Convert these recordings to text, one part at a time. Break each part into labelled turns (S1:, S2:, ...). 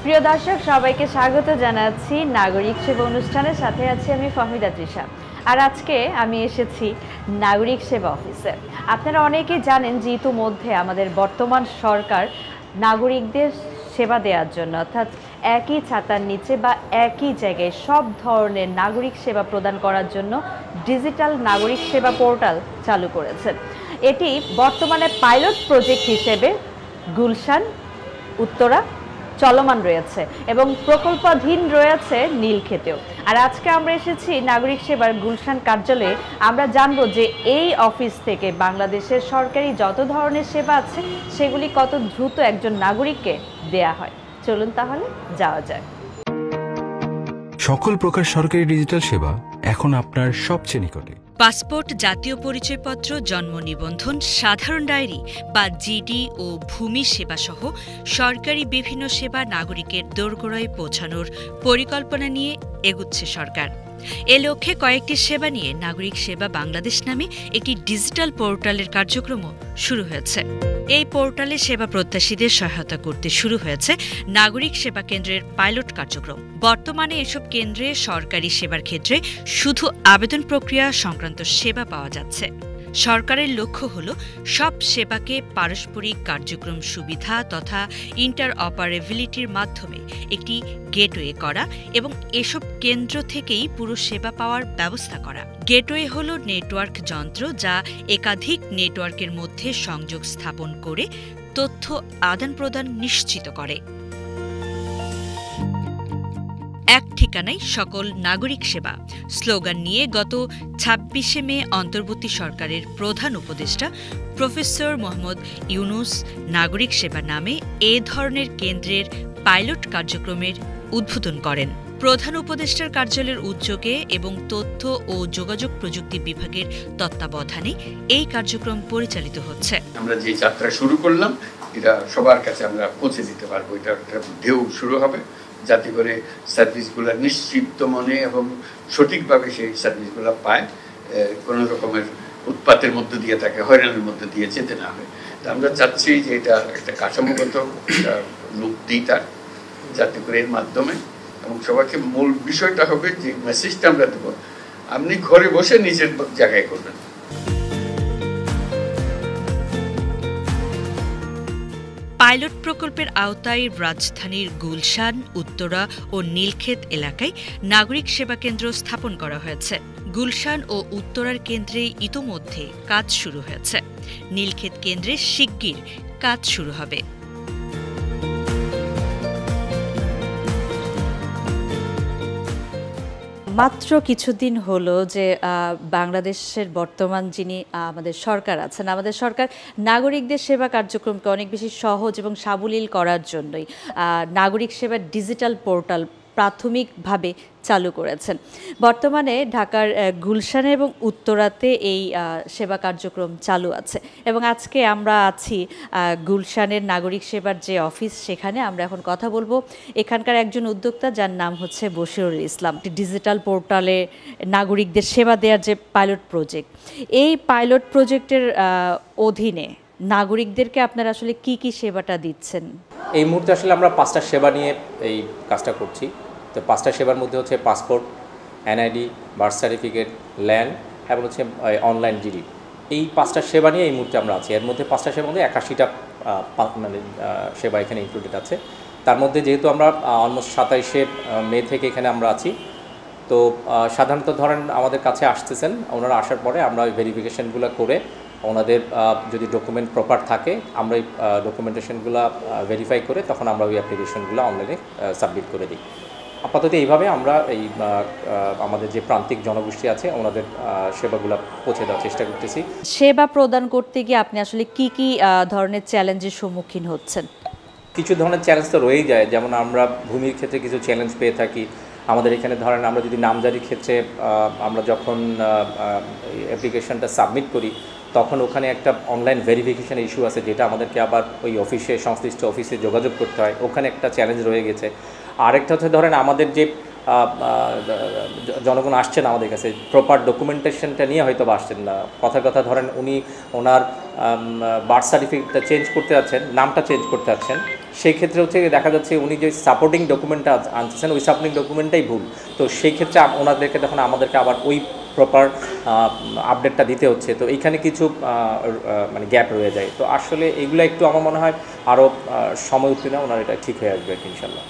S1: প্রিয় দর্শক, সবাইকে স্বাগত জানাচ্ছি নাগরিক সেবা অনুষ্ঠানের সাথে আছি আমি ফাহমিদা তৃষা। আর আজকে আমি এসেছি নাগরিক সেবা অফিসে। আপনারা অনেকেই জানেন যে ইতিমধ্যে আমাদের বর্তমান সরকার নাগরিকদের সেবা দেওয়ার জন্য, অর্থাৎ একই ছাতার নিচে বা একই জায়গায় সব ধরনের নাগরিক সেবা প্রদান করার জন্য ডিজিটাল নাগরিক সেবা পোর্টাল চালু করেছেন। এটি বর্তমানে পাইলট প্রজেক্ট হিসেবে গুলশান, উত্তরা চলমান রয়েছে এবং প্রকল্পাধীন রয়েছে নীলক্ষেতেও। আর আজকে আমরা এসেছি নাগরিক সেবার গুলশান কার্যালয়ে। আমরা জানবো যে এই অফিস থেকে বাংলাদেশের সরকারি যত ধরনের সেবা আছে সেগুলি কত দ্রুত একজন নাগরিককে দেয়া হয়। চলুন তাহলে যাওয়া যায়।
S2: সকল প্রকার সরকারি ডিজিটাল সেবা এখন আপনার সবচেয়ে নিকটে।
S3: পাসপোর্ট, জাতীয় পরিচয়পত্র, জন্ম নিবন্ধন, সাধারণ ডায়েরি বা জিডি ও ভূমি সেবা সহ সরকারি বিভিন্ন সেবা নাগরিকের দোরগোড়ায় পৌঁছানোর পরিকল্পনা নিয়ে এগুচ্ছে সরকার। এ লক্ষ্যে কয়েকটি সেবা নিয়ে নাগরিক সেবা বাংলাদেশ নামে একটি ডিজিটাল পোর্টালের কার্যক্রমও শুরু হয়েছে। এই পোর্টালে সেবা প্রত্যাশীদের সহায়তা করতে শুরু হয়েছে নাগরিক সেবা কেন্দ্রের পাইলট কার্যক্রম। বর্তমানে এসব কেন্দ্রে সরকারি সেবার ক্ষেত্রে শুধু আবেদন প্রক্রিয়া সংক্রান্ত সেবা পাওয়া যাচ্ছে। সরকারের লক্ষ্য হল সব সেবাকে পারস্পরিক কার্যক্রম সুবিধা তথা ইন্টার অপারেবিলিটির মাধ্যমে একটি গেটওয়ে করা এবং এসব কেন্দ্র থেকেই পুরো সেবা পাওয়ার ব্যবস্থা করা। গেটওয়ে হল নেটওয়ার্ক যন্ত্র যা একাধিক নেটওয়ার্কের মধ্যে সংযোগ স্থাপন করে তথ্য আদান প্রদান নিশ্চিত করে। এক ঠিকানায় সকল নাগরিক সেবা স্লোগান নিয়ে গত ২৬শে মে অন্তর্বর্তী সরকারের প্রধান উপদেষ্টা প্রফেসর মোহাম্মদ ইউনুস নাগরিক সেবা নামে এ ধরনের কেন্দ্রের পাইলট কার্যক্রমের উদ্বোধন করেন। প্রধান উপদেষ্টার কার্যালয়ের উদ্যোগে এবং তথ্য ও যোগাযোগ প্রযুক্তি বিভাগের তত্ত্বাবধানে এই কার্যক্রম পরিচালিত হচ্ছে।
S4: আমরা যে যাত্রা শুরু করলাম এটা সবার কাছে আমরা পৌঁছে দিতে পারবো। এটা ঢেউ শুরু হবে যাতে করে সার্ভিসগুলো নিশ্চিত মনে এবং সঠিকভাবে সেই সার্ভিসগুলো পায়, কোনো রকমের উৎপাতের মধ্যে দিয়ে তাকে হয়রানির মধ্যে দিয়ে যেতে না হয়। তা আমরা চাচ্ছি যে এটা একটা কাঠামোগত লুক দিই তার, যাতে করে এর মাধ্যমে এবং সবাইকে মূল বিষয়টা হবে যে মেসেজটা আমরা দেবো, আপনি ঘরে বসে নিজের জায়গায় করবেন।
S3: পাইলট প্রকল্পের আওতায় রাজধানীর গুলশান, উত্তরা ও নীলক্ষেত এলাকায় নাগরিক সেবা কেন্দ্র স্থাপন করা হয়েছে। গুলশান ও উত্তরার কেন্দ্রে ইতোমধ্যে কাজ শুরু হয়েছে। নীলক্ষেত কেন্দ্রে শিগগির কাজ শুরু হবে।
S1: মাত্র কিছুদিন হলো যে বাংলাদেশের বর্তমান যিনি আমাদের সরকার আছেন, আমাদের সরকার নাগরিকদের সেবা কার্যক্রমকে অনেক বেশি সহজ এবং সাবলীল করার জন্যই নাগরিক সেবার ডিজিটাল পোর্টাল প্রাথমিকভাবে চালু করেছেন। বর্তমানে ঢাকার গুলশানে এবং উত্তরাতে এই সেবা কার্যক্রম চালু আছে এবং আজকে আমরা আছি গুলশানের নাগরিক সেবার যে অফিস, সেখানে আমরা এখন কথা বলবো এখানকার একজন উদ্যোক্তা যার নাম হচ্ছে বশিরুল ইসলাম। ডিজিটাল পোর্টালে নাগরিকদের সেবা দেওয়ার যে পাইলট প্রজেক্ট, এই পাইলট প্রজেক্টের অধীনে নাগরিকদেরকে আপনারা আসলে কি কি সেবাটা দিচ্ছেন?
S5: এই মুহূর্তে আসলে আমরা 5টা সেবা নিয়ে এই কাজটা করছি। তো 5টা সেবার মধ্যে হচ্ছে passport, NID, birth certificate, land এবং হচ্ছে অনলাইন জিডি। এই 5টা সেবা নিয়ে এই মুহূর্তে আমরা আছি। এর মধ্যে 5টা সেবার মধ্যে 81টা সেবা এখানে ইনক্লুডেড আছে। তার মধ্যে যেহেতু আমরা অলমোস্ট 27শে মে থেকে এখানে আমরা আছি, তো সাধারণত ধরেন আমাদের কাছে আসতেছেন, ওনারা আসার পরে আমরা ওই ভেরিফিকেশনগুলো করে ওনাদের যদি ডকুমেন্ট প্রপার থাকে আমরা এই ডকুমেন্টেশনগুলো ভেরিফাই করে তখন আমরা ওই অ্যাপ্লিকেশনগুলো অনলাইনে সাবমিট করে দিই। আপাতত এইভাবে আমরা এই আমাদের যে প্রান্তিক জনগোষ্ঠী আছে ওনাদের সেবাগুলো পৌঁছে দেওয়ার চেষ্টা করতেছি।
S1: সেবা প্রদান করতে গিয়ে আপনি আসলে কি কি ধরনের চ্যালেঞ্জের সম্মুখীন হচ্ছেন?
S5: কিছু ধরনের চ্যালেঞ্জ তো রয়েই যায়, যেমন আমরা ভূমির ক্ষেত্রে কিছু চ্যালেঞ্জ পেয়ে থাকি। আমাদের এখানে ধরেন আমরা যদি নামজারির ক্ষেত্রে আমরা যখন অ্যাপ্লিকেশনটা সাবমিট করি তখন ওখানে একটা অনলাইন ভেরিফিকেশন ইস্যু আছে, যেটা আমাদেরকে আবার ওই অফিসে সংশ্লিষ্ট অফিসে যোগাযোগ করতে হয়, ওখানে একটা চ্যালেঞ্জ রয়ে গেছে। আরেকটা হচ্ছে ধরেন আমাদের যে জনগণ আসছেন আমাদের কাছে প্রপার ডকুমেন্টেশনটা নিয়ে হয়তো বা আসছেন না। কথার কথা ধরেন উনি ওনার বার্থ সার্টিফিকেটটা চেঞ্জ করতে যাচ্ছেন, নামটা চেঞ্জ করতে যাচ্ছেন, সেই ক্ষেত্রে হচ্ছে দেখা যাচ্ছে উনি যে সাপোর্টিং ডকুমেন্টটা আনতেছেন ওই সাপোর্টিং ডকুমেন্টটাই ভুল। তো সেই ক্ষেত্রে ওনাদেরকে তখন আমাদেরকে আবার ওই প্রপার আপডেটটা দিতে হচ্ছে। তো এইখানে কিছু মানে গ্যাপ রয়ে যায়। তো আসলে এগুলো একটু আমার মনে হয় আরও সময় উঠতে না ওনার এটা ঠিক হয়ে আসবে ইনশাল্লাহ।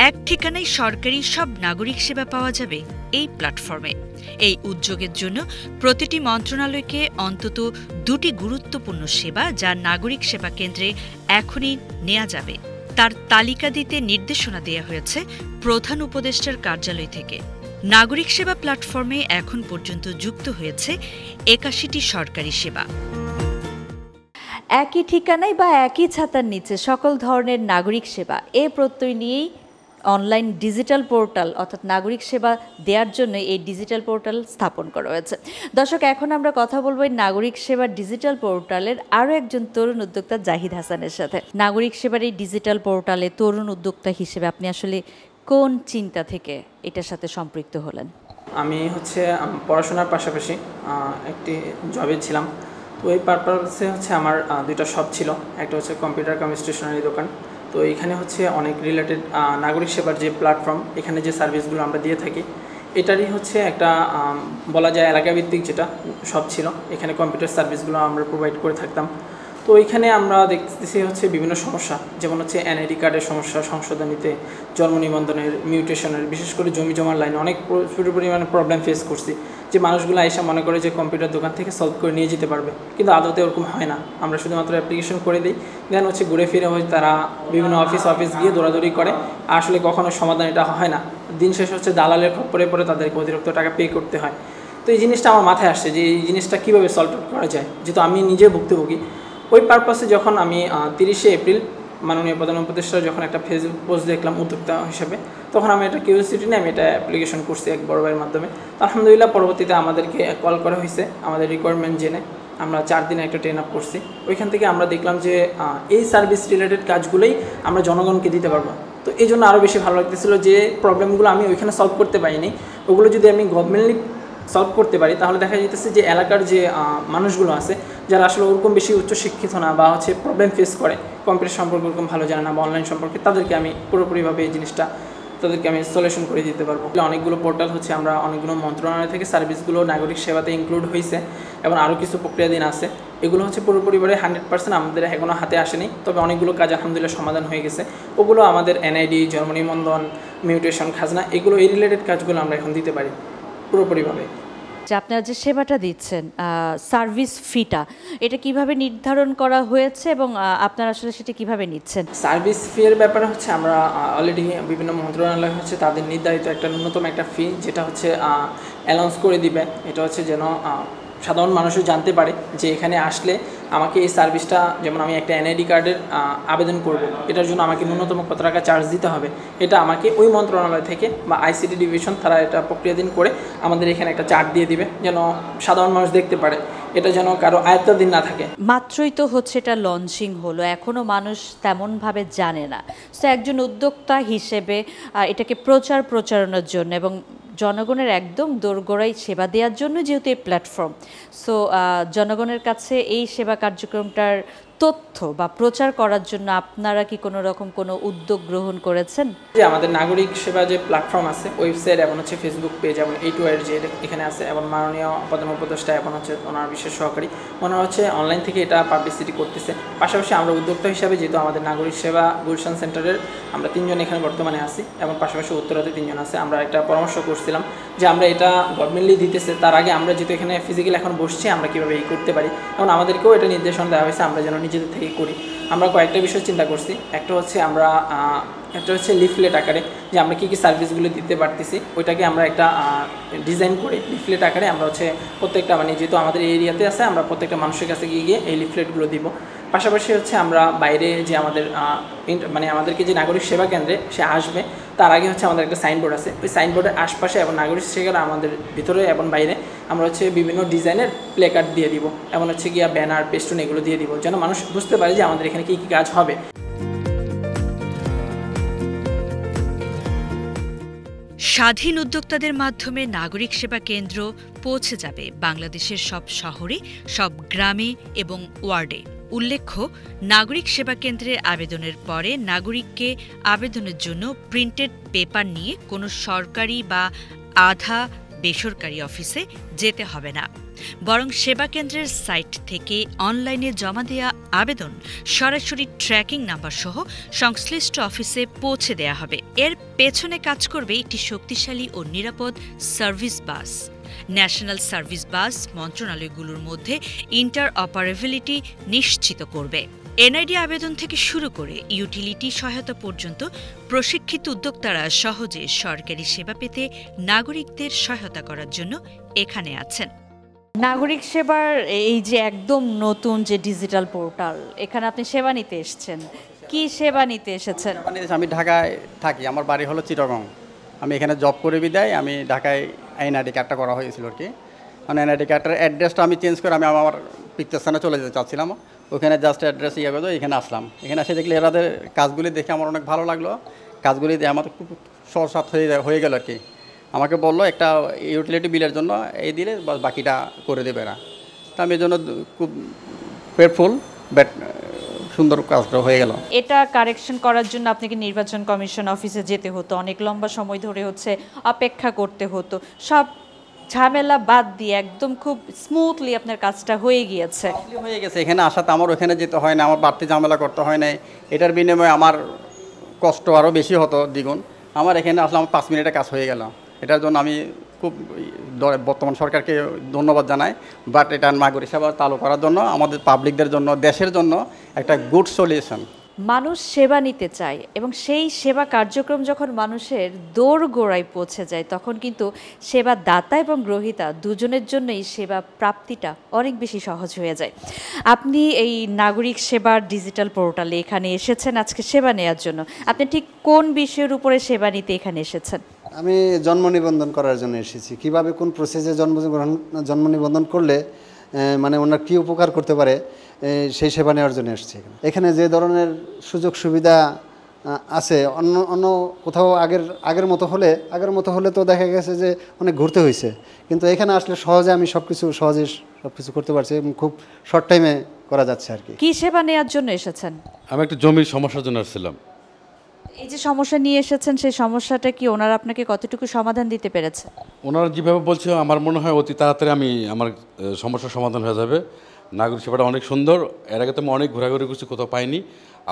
S3: এক ঠিকানায় সরকারি সব নাগরিক সেবা পাওয়া যাবে এই প্ল্যাটফর্মে। এই উদ্যোগের জন্য প্রতিটি মন্ত্রণালয়কে অন্তত 2টি গুরুত্বপূর্ণ সেবা যা নাগরিক সেবা কেন্দ্রে এখনই নেওয়া যাবে তার তালিকা দিতে নির্দেশনা দেওয়া হয়েছে প্রধান উপদেষ্টার কার্যালয় থেকে। নাগরিক সেবা প্ল্যাটফর্মে এখন পর্যন্ত যুক্ত হয়েছে 81টি সরকারি সেবা।
S1: একই ঠিকানায় বা একই ছাতার নিচে সকল ধরনের নাগরিক সেবা এ প্রত্যয় নিয়েই অনলাইন ডিজিটাল পোর্টাল অর্থাৎ নাগরিক সেবা দেওয়ার জন্য এই ডিজিটাল পোর্টাল স্থাপন করা হয়েছে। দর্শক, এখন আমরা কথা বলবো এই নাগরিক সেবা ডিজিটাল পোর্টালের আরও একজন তরুণ উদ্যোক্তা জাহিদ হাসানের সাথে। নাগরিক সেবার এই ডিজিটাল পোর্টালে তরুণ উদ্যোক্তা হিসেবে আপনি আসলে কোন চিন্তা থেকে এটার সাথে সম্পৃক্ত হলেন?
S6: আমি পড়াশোনার পাশাপাশি একটি জবে ছিলাম। তো এই পারপাসে আমার 2টা শপ ছিল। একটা হচ্ছে কম্পিউটার কাম স্টেশনারি দোকান। তো এখানে অনেক রিলেটেড নাগরিক সেবার যে প্ল্যাটফর্ম, এখানে যে সার্ভিসগুলো আমরা দিয়ে থাকি এটারই একটা বলা যায় এলাকাভিত্তিক যেটা শপ ছিল। এখানে কম্পিউটার সার্ভিসগুলো আমরা প্রোভাইড করে থাকতাম। তো এখানে আমরা দেখতেছি বিভিন্ন সমস্যা, যেমন এনআইডি কার্ডের সমস্যা সংশোধনীতে, জন্ম নিবন্ধনের, মিউটেশনের, বিশেষ করে জমি জমার লাইনে অনেক প্রচুর পরিমাণে প্রবলেম ফেস করছি। যে মানুষগুলো এসে মনে করে যে কম্পিউটার দোকান থেকে সলভ করে নিয়ে যেতে পারবে, কিন্তু আদতে ওরকম হয় না। আমরা শুধুমাত্র অ্যাপ্লিকেশন করে দিই, দেন ঘুরে ফিরে তারা বিভিন্ন অফিস গিয়ে দৌড়াদৌড়ি করে, আসলে কখনো সমাধান এটা হয় না। দিন শেষ দালালের খপ্পরে পরে তাদেরকে অতিরিক্ত টাকা পে করতে হয়। তো এই জিনিসটা আমার মাথায় আসছে যে এই জিনিসটা কীভাবে সলভ করা যায়, যেহেতু আমি নিজে ভুক্তভোগী। ওই পারপাসে যখন আমি 30শে এপ্রিল মাননীয় প্রধান উপদেষ্টা যখন একটা ফেসবুক পোস্ট দেখলাম উদ্যোক্তা হিসেবে, তখন আমি একটা কিউরিওসিটি নিয়ে আমি এটা অ্যাপ্লিকেশন করছি এক বড় ভাইয়ের মাধ্যমে। তো আলহামদুলিল্লাহ পরবর্তীতে আমাদেরকে কল করা হয়েছে, আমাদের রিকোয়ারমেন্ট জেনে আমরা 4 দিনে একটা ট্রেন আপ করছি। ওইখান থেকে আমরা দেখলাম যে এই সার্ভিস রিলেটেড কাজগুলোই আমরা জনগণকে দিতে পারবো। তো এই জন্য আরও বেশি ভালো লাগতেছিল যে প্রবলেমগুলো আমি ওইখানে সলভ করতে পারিনি, ওগুলো যদি আমি গভর্নমেন্টলি সলভ করতে পারি তাহলে দেখা যেতেছে যে এলাকার যে মানুষগুলো আছে যারা আসলে ওরকম বেশি উচ্চশিক্ষিত না বা প্রবলেম ফেস করে, কম্পিউটার সম্পর্কে ওরকম ভালো জানে না বা অনলাইন সম্পর্কে, তাদেরকে আমি পুরোপুরিভাবে এই জিনিসটা তাদেরকে আমি সলিউশন করে দিতে পারবো। অনেকগুলো পোর্টাল আমরা অনেকগুলো মন্ত্রণালয় থেকে সার্ভিসগুলো নাগরিক সেবাতে ইনক্লুড হয়েছে এবং আরও কিছু প্রক্রিয়াধীন আছে। এগুলো পুরোপুরিভাবে 100% আমাদের এখনও হাতে আসেনি, তবে অনেকগুলো কাজ আলহামদুলিল্লাহ সমাধান হয়ে গেছে। ওগুলো আমাদের এনআইডি, জন্ম নিবন্ধন, মিউটেশন, খাজনা, এগুলো এই রিলেটেড কাজগুলো আমরা এখন দিতে পারি পুরোপুরিভাবে।
S1: যে আপনারা যে সেবাটা দিচ্ছেন, সার্ভিস ফিটা এটা কিভাবে নির্ধারণ করা হয়েছে এবং আপনারা আসলে সেটা কিভাবে নিচ্ছেন?
S6: সার্ভিস ফির ব্যাপারে আমরা অলরেডি বিভিন্ন মন্ত্রণালয় তাদের নির্ধারিত একটা ন্যূনতম একটা ফি যেটা অ্যানাউন্স করে দিবে। এটা যেন সাধারণ মানুষও জানতে পারে যে এখানে আসলে আমাকে এই সার্ভিসটা, যেমন আমি একটা এনআইডি কার্ডের আবেদন করব, এটার জন্য আমাকে ন্যূনতম কত টাকা চার্জ দিতে হবে, এটা আমাকে ওই মন্ত্রণালয় থেকে বা আইসিটি ডিভিশন তারা এটা প্রক্রিয়াধীন করে আমাদের এখানে একটা চার্ট দিয়ে দিবে, যেন সাধারণ মানুষ দেখতে পারে, এটা যেন কারো আয়ত্তাধীন না থাকে।
S1: মাত্রই তো এটা লঞ্চিং হলো, এখনও মানুষ তেমনভাবে জানে না। তো একজন উদ্যোক্তা হিসেবে এটাকে প্রচারণার জন্য এবং জনগণের একদম দোরগোড়ায় সেবা দেওয়ার জন্য যেহেতু এই প্ল্যাটফর্ম, সো জনগণের কাছে এই সেবা কার্যক্রমটার তথ্য বা প্রচার করার জন্য আপনারা কি কোনো রকম কোনো উদ্যোগ গ্রহণ করেছেন?
S6: যে আমাদের নাগরিক সেবা যে প্ল্যাটফর্ম আছে, ওয়েবসাইট এবং ফেসবুক পেজ এবং A2R যে এখানে আছে, এবং মাননীয় প্রধান উপদেষ্টা এবং ওনার বিশেষ সহকারী ওনারা অনলাইন থেকে এটা পাবলিসিটি করতেছে। পাশাপাশি আমরা উদ্যোক্তা হিসাবে যেহেতু আমাদের নাগরিক সেবা গুলশান সেন্টারের আমরা 3 জন এখানে বর্তমানে আছি এবং পাশাপাশি উত্তরাতে 3 জন আছে, আমরা একটা পরামর্শ করছিলাম যে আমরা এটা গভর্নমেন্টলি দিতেছে, তার আগে আমরা যেহেতু এখানে ফিজিক্যালি এখন বসছি আমরা কীভাবে এই করতে পারি, এবং আমাদেরকেও এটা নির্দেশনা দেওয়া হয়েছে আমরা যেন নিজেদের থেকে করি। আমরা কয়েকটা বিষয় চিন্তা করছি। একটা আমরা লিফলেট আকারে যে আমরা কী কী সার্ভিসগুলো দিতে পারতেছি, ওইটাকে আমরা একটা ডিজাইন করে লিফলেট আকারে আমরা প্রত্যেকটা যেহেতু আমাদের এরিয়াতে আছে, আমরা প্রত্যেকটা মানুষের কাছে গিয়ে এই লিফলেটগুলো দিব। পাশাপাশি আমরা বাইরে যে আমাদের আমাদেরকে যে নাগরিক সেবা কেন্দ্রে সে আসবে তার আগে আমাদের একটা সাইনবোর্ড আছে, ওই সাইনবোর্ডের আশপাশে এবং নাগরিক সেবা আমাদের ভিতরে এবং বাইরে আমরা বিভিন্ন ডিজাইনের প্লে কার্ড দিয়ে দিব এবং গিয়া ব্যানার, পেস্টুন এগুলো দিয়ে দিব, যেন মানুষ বুঝতে পারে যে আমাদের এখানে কী কী কাজ হবে।
S3: স্বাধীন উদ্যোক্তাদের মাধ্যমে নাগরিক সেবা কেন্দ্র পৌঁছে যাবে বাংলাদেশের সব শহরে, সব গ্রামে এবং ওয়ার্ডে। উল্লেখ্য, নাগরিক সেবা কেন্দ্রে আবেদনের পরে নাগরিককে আবেদনের জন্য প্রিন্টেড পেপার নিয়ে কোনো সরকারি বা আধা বেসরকারি অফিসে যেতে হবে না, বরং সেবা কেন্দ্রের সাইট থেকে অনলাইনে জমা দেওয়া আবেদন সরাসরি ট্র্যাকিং নাম্বার সহ সংশ্লিষ্ট অফিসে পৌঁছে দেয়া হবে। এর পেছনে কাজ করবে একটি শক্তিশালী ও নিরাপদ সার্ভিস বাস। ন্যাশনাল সার্ভিস বাস মন্ত্রণালয়গুলোর মধ্যে ইন্টারঅপারেবিলিটি নিশ্চিত করবে। এনআইডি আবেদন থেকে শুরু করে ইউটিলিটি সহায়তা পর্যন্ত প্রশিক্ষিত উদ্যোক্তারা সহজে সরকারি সেবা পেতে নাগরিকদের সহায়তা করার জন্য এখানে আছেন।
S1: নাগরিক সেবার এই যে একদম নতুন যে ডিজিটাল পোর্টাল, এখানে আপনি সেবা নিতে এসেছেন, কি সেবা নিতে এসেছেন?
S7: আমি ঢাকায় থাকি, আমার বাড়ি হলো চিটাগং। আমি এখানে জব করে বিদায় আমি ঢাকায় এনআইডি কার্ডটা করা হয়েছিল আর কি। মানে এনআইডি কার্ডটার অ্যাড্রেসটা আমি চেঞ্জ করে আমি আমার পিকচারস্থানে চলে যেতে চাচ্ছিলাম। ওখানে জাস্ট অ্যাড্রেস ইয়ে করে এখানে আসলাম। এখানে এসে দেখলে এরাদের কাজগুলি দেখে আমার অনেক ভালো লাগলো। কাজগুলি দিয়ে আমার খুব সহসাত হয়ে গেল আর কি। আমাকে বললো একটা ইউটিলিটি বিলের জন্য এই দিলে বাকিটা করে দেবে না। তা আমি এই জন্য খুব গ্রেটফুল, বাট সুন্দর কাজটা হয়ে গেল।
S1: এটা কারেকশন করার জন্য আপনাকে নির্বাচন কমিশন অফিসে যেতে হতো, অনেক লম্বা সময় ধরে অপেক্ষা করতে হতো। সব ঝামেলা বাদ দিয়ে একদম খুব স্মুথলি আপনার কাজটা হয়ে গিয়েছে।
S7: হয়ে গেছে, এখানে আসাতে আমার ওখানে যেতে হয় না, আমার বাড়তি ঝামেলা করতে হয় না। এটার বিনিময়ে আমার কষ্ট আরও বেশি হতো দ্বিগুণ। আমার এখানে আসলে আমার 5 মিনিটে কাজ হয়ে গেল। এটার জন্য আমি খুব বর্তমান সরকারকে ধন্যবাদ জানাই। বাট এটা নাগরিক সেবা চালু করার জন্য আমাদের পাবলিকদের জন্য, দেশের জন্য একটা গুড সলিউশন।
S1: মানুষ সেবা নিতে চায় এবং সেই সেবা কার্যক্রম যখন মানুষের দোরগোড়ায় পৌঁছে যায়, তখন কিন্তু সেবা দাতা এবং গ্রহীতা দুজনের জন্যই সেবা প্রাপ্তিটা অনেক বেশি সহজ হয়ে যায়। আপনি এই নাগরিক সেবার ডিজিটাল পোর্টালে এখানে এসেছেন আজকে সেবা নেওয়ার জন্য। আপনি ঠিক কোন বিষয়ের উপরে সেবা নিতে এখানে এসেছেন?
S8: আমি জন্ম নিবন্ধন করার জন্য এসেছি। কিভাবে কোন প্রসেসে জন্ম নিবন্ধন করলে মানে ওনার কী উপকার করতে পারে সেই সেবা নেওয়ার জন্য এসেছি। এখানে যে ধরনের সুযোগ সুবিধা আছে অন্য কোথাও আগের মতো হলে তো দেখা গেছে যে অনেক ঘুরতে হয়েছে, কিন্তু এখানে আসলে সহজে আমি সব কিছু করতে পারছি এবং খুব শর্ট টাইমে করা যাচ্ছে আর কি।
S1: কী সেবা নেওয়ার জন্য এসেছেন?
S9: আমি একটা জমির সমস্যার জন্য আসছিলাম।
S1: এই যে সমস্যা নিয়ে এসেছেন, সেই সমস্যাটা কি ওনারা আপনাকে কতটুকু সমাধান দিতে পেরেছে?
S9: ওনারা যেভাবে বলছে আমার মনে হয় অতি তাড়াতাড়ি আমার সমস্যার সমাধান হয়ে যাবে। নাগরিক সেবাটা অনেক সুন্দর। এর আগে তো আমি অনেক ঘোরাঘুরি করছি, কোথাও পাইনি।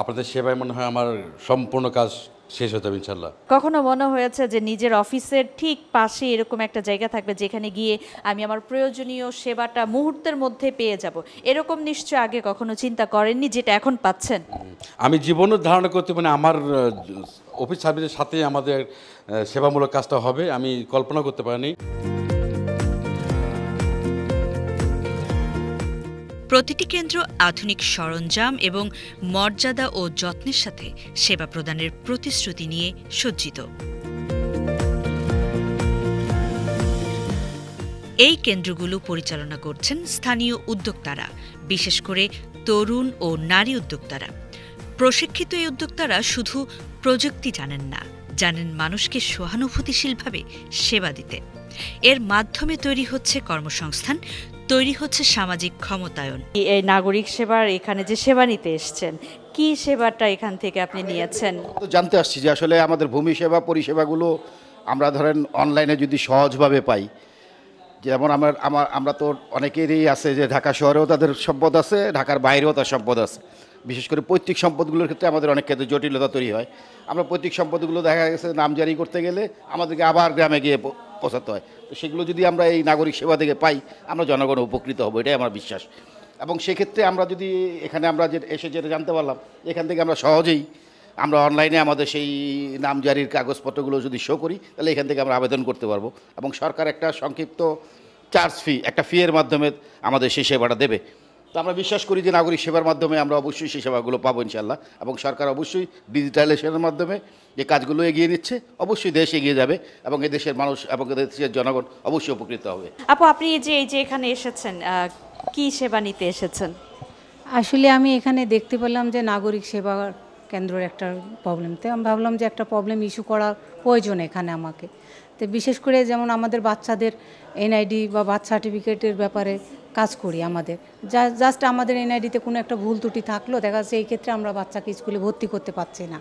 S9: আপনাদের সেবায় মনে হয় আমার সম্পূর্ণ কাজ শেষ হয়ে যাবে ইনশাল্লাহ।
S1: কখনো মনে হয়েছে যে নিজের অফিসের ঠিক পাশে এরকম একটা জায়গা থাকবে যেখানে গিয়ে আমি আমার প্রয়োজনীয় সেবাটা মুহূর্তের মধ্যে পেয়ে যাব? এরকম নিশ্চয় আগে কখনো চিন্তা করেননি, যেটা এখন পাচ্ছেন?
S9: আমি জীবনের ধারণা করতে মানে আমার অফিস সার্ভিসের সাথে আমাদের সেবামূলক কাজটা হবে, আমি কল্পনা করতে পারিনি।
S3: প্রতিটি কেন্দ্র আধুনিক সরঞ্জাম এবং মর্যাদা ও যত্নের সাথে সেবা প্রদানের প্রতিশ্রুতি নিয়ে সজ্জিত। এই কেন্দ্রগুলো পরিচালনা করছেন স্থানীয় উদ্যোক্তারা, বিশেষ করে তরুণ ও নারী উদ্যোক্তারা। প্রশিক্ষিত এই উদ্যোক্তারা শুধু প্রযুক্তি জানেন না, জানেন মানুষকে সহানুভূতিশীলভাবে সেবা দিতে। এর মাধ্যমে তৈরি হচ্ছে কর্মসংস্থান, তৈরি হচ্ছে সামাজিক ক্ষমতায়ন।
S1: এই নাগরিক সেবার এখানে যে সেবা নিতে এসেছেন, কি সেবাটা এখান থেকে আপনি নিয়েছেন?
S10: তো জানতে আসছি যে আসলে আমাদের ভূমি সেবা পরিষেবাগুলো আমরা ধরেন অনলাইনে যদি সহজভাবে পাই, যেমন আমরা তো অনেকেরই আছে যে ঢাকা শহরেও তাদের সম্পদ আছে, ঢাকার বাইরেও তার সম্পদ আছে। বিশেষ করে পৈতৃক সম্পদগুলোর ক্ষেত্রে আমাদের অনেক ক্ষেত্রে জটিলতা তৈরি হয়। আমরা পৈতৃক সম্পদগুলো দেখা গেছে নামজারি করতে গেলে আমাদেরকে আবার গ্রামে গিয়ে পৌঁছাতে হয়। তো সেগুলো যদি আমরা এই নাগরিক সেবা থেকে পাই, আমরা জনগণ উপকৃত হব, এটাই আমার বিশ্বাস। এবং সেক্ষেত্রে আমরা যদি এখানে আমরা যেটা জানতে পারলাম, এখান থেকে আমরা সহজেই আমরা অনলাইনে আমাদের সেই নামজারির কাগজপত্রগুলো যদি শো করি, তাহলে এখান থেকে আমরা আবেদন করতে পারবো এবং সরকার একটা সংক্ষিপ্ত একটা ফি এর মাধ্যমে আমাদের সেই সেবাটা দেবে। তো আমরা বিশ্বাস করি যে নাগরিক সেবার মাধ্যমে আমরা অবশ্যই সেই সেবাগুলো পাবো ইনশাল্লাহ। এবং সরকার অবশ্যই ডিজিটালাইজেশনের মাধ্যমে যে কাজগুলো এগিয়ে নিচ্ছে, অবশ্যই দেশ এগিয়ে যাবে এবং এই দেশের মানুষ এবং দেশের জনগণ অবশ্যই উপকৃত হবে।
S1: আপু, আপনি এই যে এখানে এসেছেন, কি সেবা নিতে এসেছেন?
S11: আসলে আমি এখানে দেখতে পেলাম যে নাগরিক সেবা কেন্দ্রের একটা প্রবলেম, তো আমি ভাবলাম যে একটা প্রবলেম ইস্যু করার প্রয়োজন এখানে আমাকে। তো তো বিশেষ করে যেমন আমাদের বাচ্চাদের এনআইডি বা বার্থ সার্টিফিকেটের ব্যাপারে কাজ করি আমাদের জাস্ট আমাদের এনআইডিতে কোনো একটা ভুল ত্রুটি থাকলো দেখা যাচ্ছে এই ক্ষেত্রে আমরা বাচ্চাকে স্কুলে ভর্তি করতে পারছি না,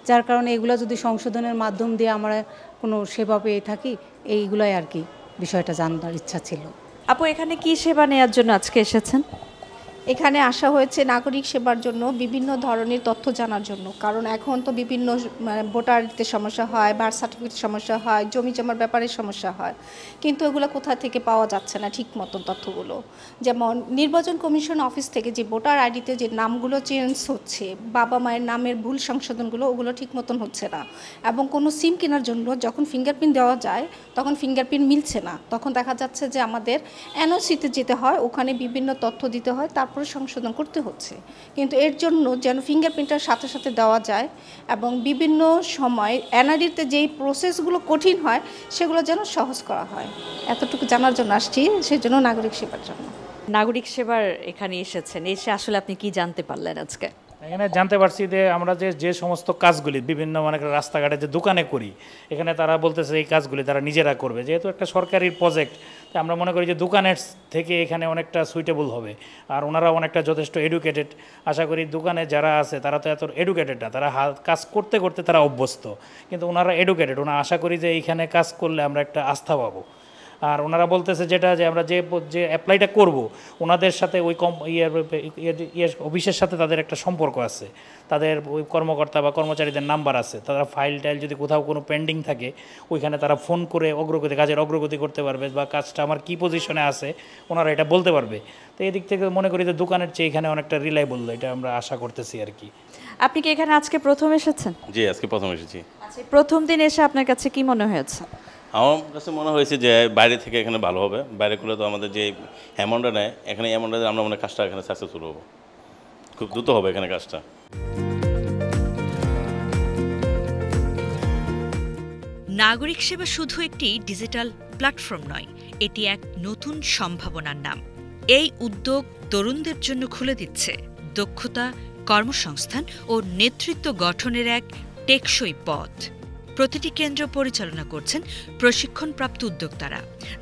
S11: যার কারণে এগুলো যদি সংশোধনের মাধ্যম দিয়ে আমরা কোনো সেবা পেয়ে থাকি এইগুলোই আর কি বিষয়টা জানার ইচ্ছা ছিল।
S1: আপু এখানে কি সেবা নেওয়ার জন্য আজকে এসেছেন?
S12: এখানে আসা হয়েছে নাগরিক সেবার জন্য, বিভিন্ন ধরনের তথ্য জানার জন্য। কারণ এখন তো বিভিন্ন ভোটারদের সমস্যা হয়, বার্থ সার্টিফিকেটের সমস্যা হয়, জমি জমার ব্যাপারে সমস্যা হয়, কিন্তু এগুলো কোথা থেকে পাওয়া যাচ্ছে না ঠিক মতন তথ্যগুলো। যেমন নির্বাচন কমিশন অফিস থেকে যে ভোটার আইডিতে যে নামগুলো চেঞ্জ হচ্ছে, বাবা মায়ের নামের ভুল সংশোধনগুলো ওগুলো ঠিক মতন হচ্ছে না। এবং কোনো সিম কেনার জন্য যখন ফিঙ্গারপ্রিন্ট দেওয়া যায় তখন ফিঙ্গারপ্রিন্ট মিলছে না, তখন দেখা যাচ্ছে যে আমাদের এনওসিতে যেতে হয়, ওখানে বিভিন্ন তথ্য দিতে হয়, তারপরে সংশোধন করতে হচ্ছে। কিন্তু এর জন্য যেন ফিঙ্গারপ্রিন্টের সাথে সাথে দেওয়া যায় এবং বিভিন্ন সময় এনআইডিতে যেই প্রসেসগুলো কঠিন হয় সেগুলো যেন সহজ করা হয়, এতটুকু জানার জন্য আসছি, সেজন্য নাগরিক সেবার জন্য।
S1: নাগরিক সেবার এখানে এসেছেন, এসে আসলে আপনি কি জানতে পারলেন আজকে?
S13: এখানে জানতে পারছি যে আমরা যে সমস্ত কাজগুলি বিভিন্ন মানে রাস্তাঘাটে যে দোকানে করি, এখানে তারা বলতেছে এই কাজগুলি তারা নিজেরা করবে, যেহেতু একটা সরকারি প্রজেক্ট, তো আমরা মনে করি যে দোকানের থেকে এখানে অনেকটা সুইটেবল হবে। আর ওনারা অনেকটা যথেষ্ট এডুকেটেড, আশা করি দোকানে যারা আছে তারা তো এত এডুকেটেড না, তারা কাজ করতে করতে তারা অভ্যস্ত, কিন্তু ওনারা এডুকেটেড, ওনারা আশা করি যে এইখানে কাজ করলে আমরা একটা আস্থা পাবো। আর ওনারা বলতেছে যেটা যে আমরা যে অ্যাপ্লাইটা করব ওনাদের সাথে ওই অফিসের সাথে তাদের একটা সম্পর্ক আছে, তাদের ওই কর্মকর্তা বা কর্মচারীদের নাম্বার আছে, তারা ফাইল টাইল যদি কোথাও কোনো পেন্ডিং থাকে ওইখানে তারা ফোন করে কাজের অগ্রগতি করতে পারবে, বা কাজটা আমার কী পজিশনে আছে ওনারা এটা বলতে পারবে। তো এই দিক থেকে মনে করি যে দোকানের চেয়ে এখানে অনেকটা রিলায়েবল, এটা আমরা আশা করতেছি আর কি।
S1: আপনি কি এখানে আজকে প্রথম এসেছেন?
S14: জি, আজকে প্রথম এসেছি।
S1: আচ্ছা, প্রথম দিন এসে আপনার কাছে কি মনে হয়েছে?
S14: আমার কাছে মনে হয়েছে যে বাইরে থেকে এখানে ভালো হবে, বাইরে করলে তো আমাদের যে অ্যামাউন্টটা নেয় এখানে অ্যামাউন্টটা আমরা মনে কাজটা এখানে সাকসেসফুল হবো, খুব দ্রুত হবে এখানে কাজটা।
S3: নাগরিক সেবা শুধু একটি ডিজিটাল প্ল্যাটফর্ম নয়, এটি এক নতুন সম্ভাবনার নাম। এই উদ্যোগ তরুণদের জন্য খুলে দিচ্ছে দক্ষতা, কর্মসংস্থান ও নেতৃত্ব গঠনের এক টেকসই পথ। প্রতিটি কেন্দ্র পরিচালনা করছেন প্রশিক্ষণপ্রাপ্ত উদ্যোক্তারা,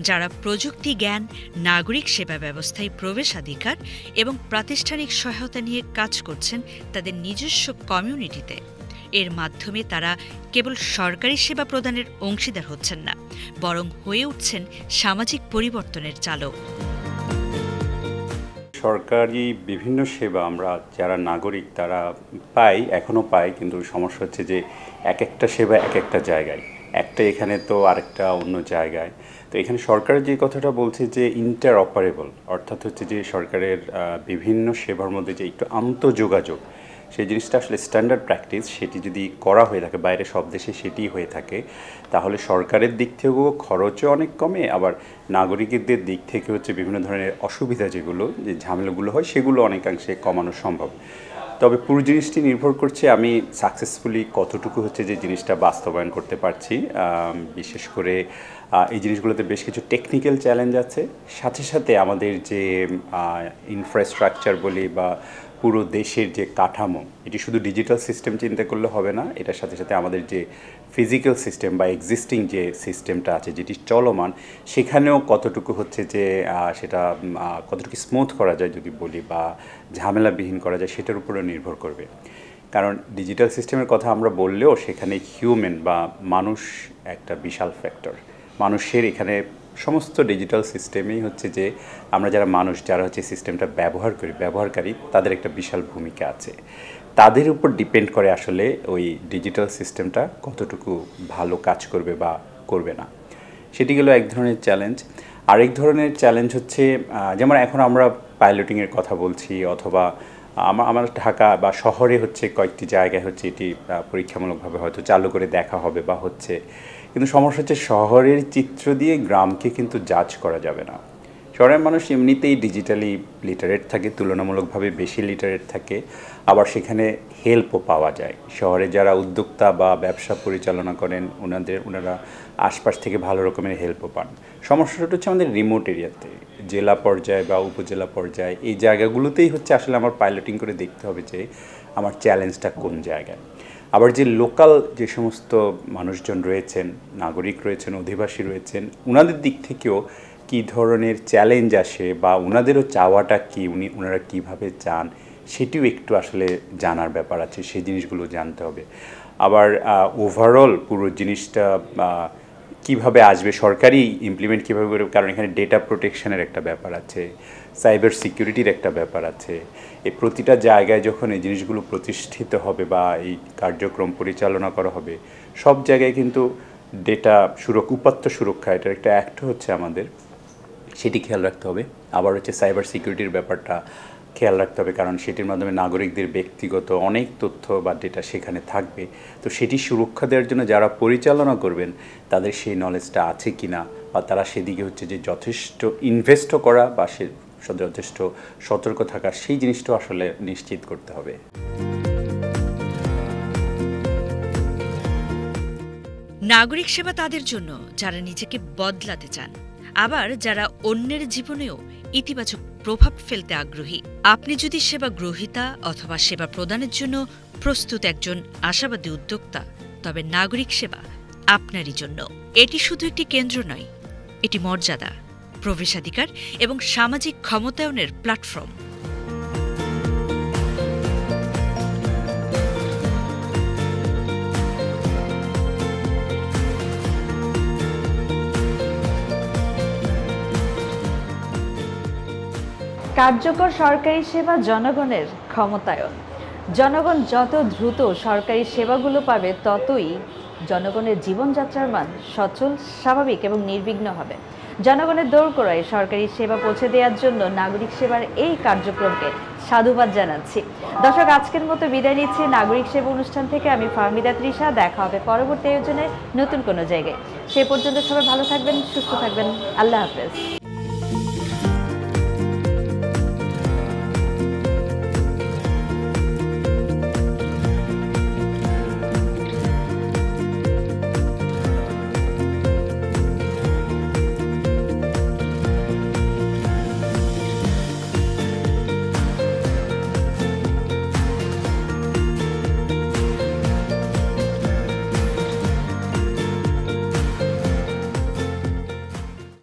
S3: যারা প্রযুক্তি জ্ঞান, নাগরিক সেবা ব্যবস্থায় প্রবেশাধিকার এবং প্রাতিষ্ঠানিক সহায়তা নিয়ে কাজ করছেন তাদের নিজস্ব কমিউনিটিতে। এর মাধ্যমে তারা কেবল সরকারি সেবা প্রদানের অংশীদার হচ্ছেন না, বরং হয়ে উঠছেন সামাজিক পরিবর্তনের চালক।
S15: সরকারি বিভিন্ন সেবা আমরা যারা নাগরিক তারা পাই, এখনও পাই, কিন্তু সমস্যা হচ্ছে যে এক একটা সেবা এক একটা জায়গায়, একটা এখানে তো আরেকটা অন্য জায়গায়। তো এখানে সরকার যে কথাটা বলছে যে ইন্টার অপারেবল, অর্থাৎ হচ্ছে যে সরকারের বিভিন্ন সেবার মধ্যে যে একটু আন্তঃযোগাযোগ, সেই জিনিসটা আসলে স্ট্যান্ডার্ড প্র্যাকটিস, সেটি যদি করা হয়ে থাকে, বাইরে সব দেশে সেটি হয়ে থাকে, তাহলে সরকারের দিক থেকেও খরচও অনেক কমে, আবার নাগরিকদের দিক থেকে হচ্ছে বিভিন্ন ধরনের অসুবিধা যেগুলো যে ঝামেলাগুলো হয় সেগুলো অনেকাংশে কমানো সম্ভব। তবে পুরো জিনিসটি নির্ভর করছে আমি সাকসেসফুলি কতটুকু হচ্ছে যে জিনিসটা বাস্তবায়ন করতে পারছি। বিশেষ করে এই জিনিসগুলোতে বেশ কিছু টেকনিক্যাল চ্যালেঞ্জ আছে, সাথে সাথে আমাদের যে ইনফ্রাস্ট্রাকচার বলি বা পুরো দেশের যে কাঠামো, এটি শুধু ডিজিটাল সিস্টেম চিন্তা করলে হবে না, এটার সাথে সাথে আমাদের যে ফিজিক্যাল সিস্টেম বা এক্সিস্টিং যে সিস্টেমটা আছে যেটি চলমান, সেখানেও কতটুকু হচ্ছে যে সেটা কতটুকু স্মুথ করা যায় যদি বলি, বা ঝামেলাবিহীন করা যায়, সেটার উপরে নির্ভর করবে। কারণ ডিজিটাল সিস্টেমের কথা আমরা বললেও সেখানে হিউম্যান বা মানুষ একটা বিশাল ফ্যাক্টর। মানুষের এখানে সমস্ত ডিজিটাল সিস্টেমেই হচ্ছে যে আমরা যারা মানুষ, যারা হচ্ছে সিস্টেমটা ব্যবহারকারী, তাদের একটা বিশাল ভূমিকা আছে। তাদের উপর ডিপেন্ড করে আসলে ওই ডিজিটাল সিস্টেমটা কতটুকু ভালো কাজ করবে বা করবে না। সেটি গেল এক ধরনের চ্যালেঞ্জ। আরেক ধরনের চ্যালেঞ্জ হচ্ছে যেমন এখন আমরা পাইলটিংয়ের কথা বলছি, অথবা আমার ঢাকা বা শহরে হচ্ছে কয়েকটি জায়গায় হচ্ছে এটি পরীক্ষামূলকভাবে হয়তো চালু করে দেখা হবে বা হচ্ছে, কিন্তু সমস্যা হচ্ছে শহরের চিত্র দিয়ে গ্রামকে কিন্তু জাজ করা যাবে না। শহরের মানুষ এমনিতেই ডিজিটালি লিটারেট থাকে, তুলনামূলকভাবে বেশি লিটারেট থাকে, আবার সেখানে হেল্পও পাওয়া যায়। শহরে যারা উদ্যোক্তা বা ব্যবসা পরিচালনা করেন ওনারা আশপাশ থেকে ভালো রকমের হেল্পও পান। সমস্যাটা হচ্ছে আমাদের রিমোট এরিয়াতে, জেলা পর্যায়ে বা উপজেলা পর্যায়ে, এই জায়গাগুলোতেই হচ্ছে আসলে আমার পাইলটিং করে দেখতে হবে যে আমার চ্যালেঞ্জটা কোন জায়গায়। আবার যে লোকাল যে সমস্ত মানুষজন রয়েছেন, নাগরিক রয়েছেন, অধিবাসী রয়েছেন, ওনাদের দিক থেকেও কী ধরনের চ্যালেঞ্জ আসে বা ওনাদেরও চাওয়াটা কী, ওনারা কীভাবে চান সেটিও একটু আসলে জানার ব্যাপার আছে, সেই জিনিসগুলো জানতে হবে। আবার ওভারঅল পুরো জিনিসটা কিভাবে আসবে, সরকারি ইমপ্লিমেন্ট কীভাবে করবে, কারণ এখানে ডেটা প্রোটেকশনের একটা ব্যাপার আছে, সাইবার সিকিউরিটির একটা ব্যাপার আছে। এই প্রতিটা জায়গায় যখন এই জিনিসগুলো প্রতিষ্ঠিত হবে বা এই কার্যক্রম পরিচালনা করা হবে, সব জায়গায় কিন্তু ডেটা উপাত্ত সুরক্ষা এটার একটা অ্যাক্ট হচ্ছে আমাদের, সেটি খেয়াল রাখতে হবে। আবার হচ্ছে সাইবার সিকিউরিটির ব্যাপারটা খেয়াল রাখতে হবে, কারণ সেটির মাধ্যমে নাগরিকদের ব্যক্তিগত অনেক তথ্য বা ডেটা সেখানে থাকবে। তো সেটি সুরক্ষা দেওয়ার জন্য যারা পরিচালনা করবেন তাদের সেই নলেজটা আছে কি না, বা তারা সেদিকে হচ্ছে যে যথেষ্ট ইনভেস্টও করা বা সে যথেষ্ট সতর্ক থাকা, সেই জিনিসটাও আসলে নিশ্চিত করতে হবে।
S3: নাগরিক সেবা তাদের জন্য যারা নিজেকে বদলাতে চান, আবার যারা অন্যের জীবনেও ইতিবাচক প্রভাব ফেলতে আগ্রহী। আপনি যদি সেবা গ্রহীতা অথবা সেবা প্রদানের জন্য প্রস্তুত একজন আশাবাদী উদ্যোক্তা, তবে নাগরিক সেবা আপনারই জন্য। এটি শুধু একটি কেন্দ্র নয়, এটি মর্যাদা, প্রবেশাধিকার এবং সামাজিক ক্ষমতায়নের প্ল্যাটফর্ম।
S1: কার্যকর সরকারি সেবা জনগণের ক্ষমতায়ন। জনগণ যত দ্রুত সরকারি সেবাগুলো পাবে, ততই জনগণের জীবনযাত্রার মান সচল, স্বাভাবিক এবং নির্বিঘ্ন হবে। জনগণের দোরগোড়ায় সরকারি সেবা পৌঁছে দেওয়ার জন্য নাগরিক সেবার এই কার্যক্রমকে সাধুবাদ জানাচ্ছি। দর্শক, আজকের মতো বিদায় নিচ্ছি নাগরিক সেবা অনুষ্ঠান থেকে। আমি ফাহমিদা তৃষা। দেখা হবে পরবর্তী আয়োজনে নতুন কোনো জায়গায়। সে পর্যন্ত সবাই ভালো থাকবেন, সুস্থ থাকবেন। আল্লাহ হাফেজ।